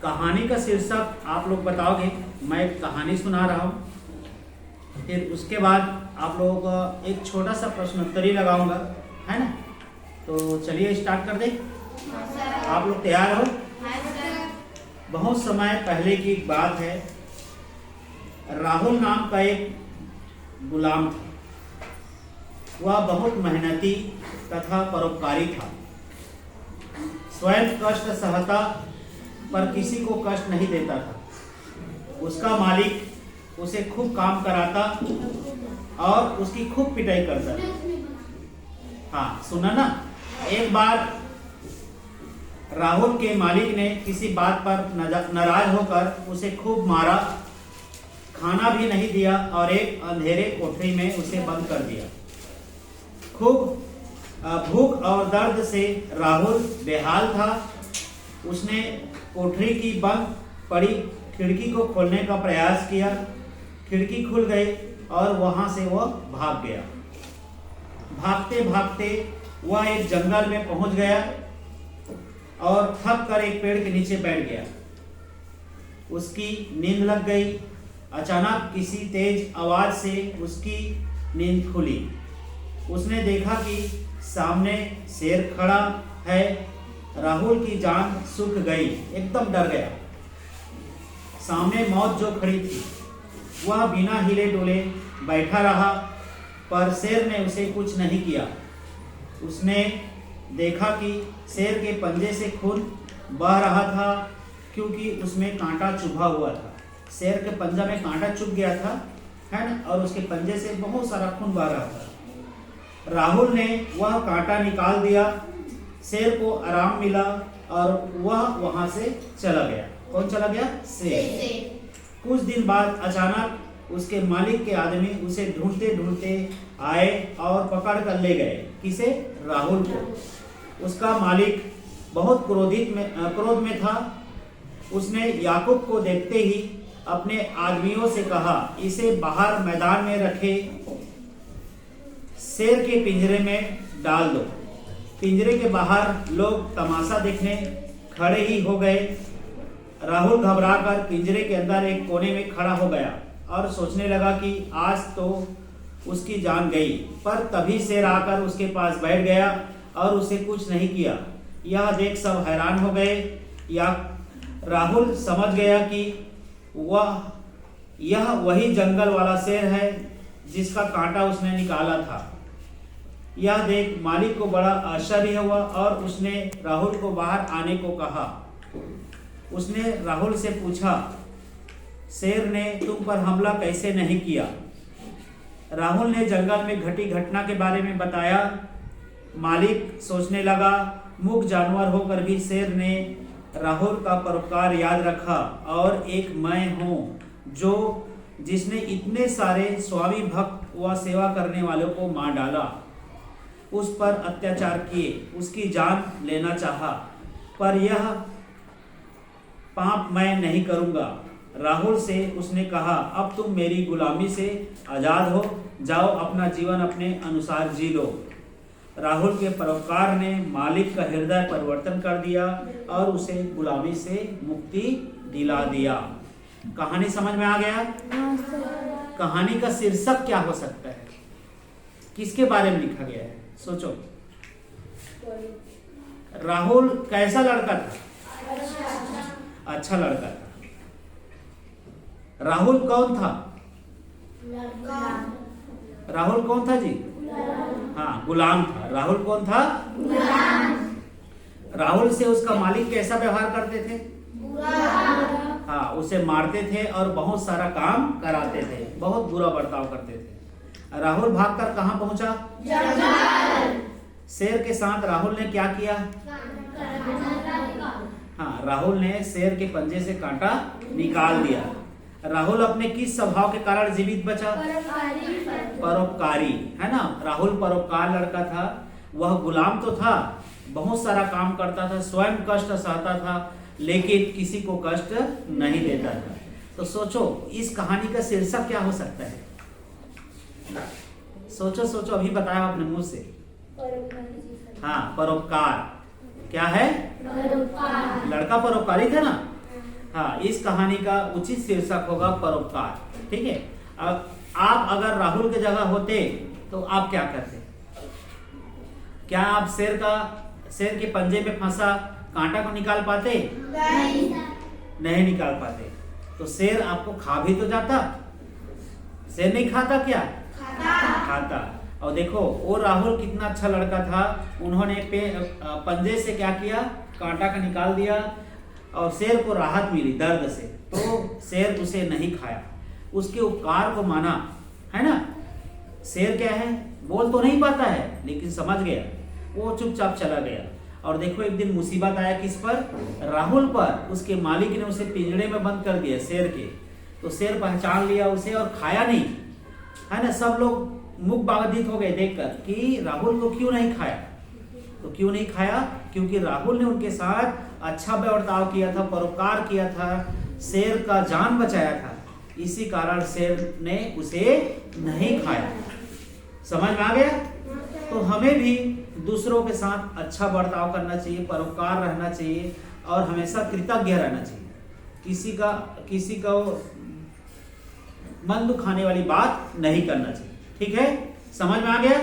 कहानी का शीर्षक आप लोग बताओगे, मैं एक कहानी सुना रहा हूँ, फिर उसके बाद आप लोगों को एक छोटा सा प्रश्नोत्तरी लगाऊंगा, है ना। तो चलिए स्टार्ट कर दें। आप लोग तैयार हो? बहुत समय पहले की एक बात है। राहुल नाम का एक गुलाम था। वह बहुत मेहनती तथा परोपकारी था। स्वयं कष्ट सहता पर किसी को कष्ट नहीं देता था। उसका मालिक उसे खूब काम कराता और उसकी खूब पिटाई करता था। हाँ, सुना ना। एक बार राहुल के मालिक ने किसी बात पर नाराज होकर उसे खूब मारा, खाना भी नहीं दिया और एक अंधेरे कोठरी में उसे बंद कर दिया। खूब भूख और दर्द से राहुल बेहाल था। उसने कोठरी की बंद पड़ी खिड़की को खोलने का प्रयास किया। खिड़की खुल गई और वहां से वह भाग गया। भागते भागते वह एक जंगल में पहुंच गया और थक कर एक पेड़ के नीचे बैठ गया। उसकी नींद लग गई। अचानक किसी तेज आवाज से उसकी नींद खुली। उसने देखा कि सामने शेर खड़ा है। राहुल की जान सूख गई, एकदम डर गया। सामने मौत जो खड़ी थी, वह बिना हिले डुले बैठा रहा, पर शेर ने उसे कुछ नहीं किया। उसने देखा कि शेर के पंजे से खून बह रहा था, क्योंकि उसमें कांटा चुभा हुआ था। शेर के पंजा में कांटा चुभ गया था, है ना, और उसके पंजे से बहुत सारा खून बह रहा था। राहुल ने वह कांटा निकाल दिया। शेर को आराम मिला और वह वहां से चला गया। कौन चला गया? शेर। कुछ दिन बाद अचानक उसके मालिक के आदमी उसे ढूंढते ढूंढते आए और पकड़ कर ले गए। किसे? राहुल को। उसका मालिक बहुत क्रोध में था। उसने याकूब को देखते ही अपने आदमियों से कहा, इसे बाहर मैदान में रखे शेर के पिंजरे में डाल दो। पिंजरे के बाहर लोग तमाशा देखने खड़े ही हो गए। राहुल घबराकर पिंजरे के अंदर एक कोने में खड़ा हो गया और सोचने लगा कि आज तो उसकी जान गई। पर तभी शेर आकर उसके पास बैठ गया और उसे कुछ नहीं किया। यह देख सब हैरान हो गए। या राहुल समझ गया कि यह वही जंगल वाला शेर है जिसका कांटा उसने निकाला था। यह देख मालिक को बड़ा आश्चर्य हुआ और उसने राहुल को बाहर आने को कहा। उसने राहुल से पूछा, शेर ने तुम पर हमला कैसे नहीं किया? राहुल ने जंगल में घटी घटना के बारे में बताया। मालिक सोचने लगा, मूक जानवर होकर भी शेर ने राहुल का परोपकार याद रखा, और एक मैं हूँ जिसने इतने सारे स्वामी भक्त व सेवा करने वालों को मार डाला, उस पर अत्याचार किए, उसकी जान लेना चाहा, पर यह पाप मैं नहीं करूंगा। राहुल से उसने कहा, अब तुम मेरी गुलामी से आजाद हो, जाओ अपना जीवन अपने अनुसार जी लो। राहुल के परोपकार ने मालिक का हृदय परिवर्तन कर दिया और उसे गुलामी से मुक्ति दिला दिया। कहानी समझ में आ गया? कहानी का शीर्षक क्या हो सकता है? किसके बारे में लिखा गया है? सोचो। राहुल कैसा लड़का था? अच्छा लड़का था। राहुल कौन था? राहुल कौन था जी? हाँ, गुलाम था। राहुल कौन था? राहुल से उसका मालिक कैसा व्यवहार करते थे? हाँ, उसे मारते थे और बहुत सारा काम कराते थे, बहुत बुरा बर्ताव करते थे। राहुल भागकर कहाँ पहुंचा? शेर के साथ राहुल ने क्या किया? हाँ, राहुल ने शेर के पंजे से कांटा निकाल दिया। राहुल अपने किस स्वभाव के कारण जीवित बचा? परोपकारी, है ना। राहुल परोपकार लड़का था। वह गुलाम तो था, बहुत सारा काम करता था, स्वयं कष्ट सहता था, लेकिन किसी को कष्ट नहीं देता था। तो सोचो, इस कहानी का शीर्षक क्या हो सकता है? सोचो सोचो, अभी बताया अपने मुंह से। हाँ, परोपकार। क्या है? परोपकार। लड़का परोपकारी था ना। हाँ, इस कहानी का उचित शीर्षक होगा परोपकार। ठीक है, अब आप अगर राहुल की जगह होते तो आप क्या करते? क्या आप शेर के पंजे में फंसा कांटा को निकाल पाते? नहीं निकाल पाते। तो शेर आपको खा भी तो जाता। शेर नहीं खाता क्या? खाता। और देखो वो राहुल कितना अच्छा लड़का था, उन्होंने पंजे से क्या किया, कांटा का निकाल दिया और शेर को राहत मिली दर्द से, तो शेर उसे नहीं खाया, उसके उपकार को माना, है ना। शेर क्या है, बोल तो नहीं पाता है लेकिन समझ गया, वो चुपचाप चला गया। और देखो एक दिन मुसीबत आया किस पर? राहुल पर। उसके मालिक ने उसे पिंजड़े में बंद कर दिया शेर के, तो शेर पहचान लिया उसे और खाया नहीं, है ना। सब लोग मुख बाधित हो गए देखकर कि राहुल को क्यों नहीं खाया। तो क्यों नहीं खाया? क्योंकि राहुल ने उनके साथ अच्छा बर्ताव किया था, परोपकार किया था, शेर का जान बचाया था, इसी कारण शेर ने उसे नहीं खाया। समझ में आ गया? तो हमें भी दूसरों के साथ अच्छा बर्ताव करना चाहिए, परोपकार रहना चाहिए और हमेशा कृतज्ञ रहना चाहिए। किसी का मन दुखाने वाली बात नहीं करना चाहिए। ठीक है, समझ में आ गया?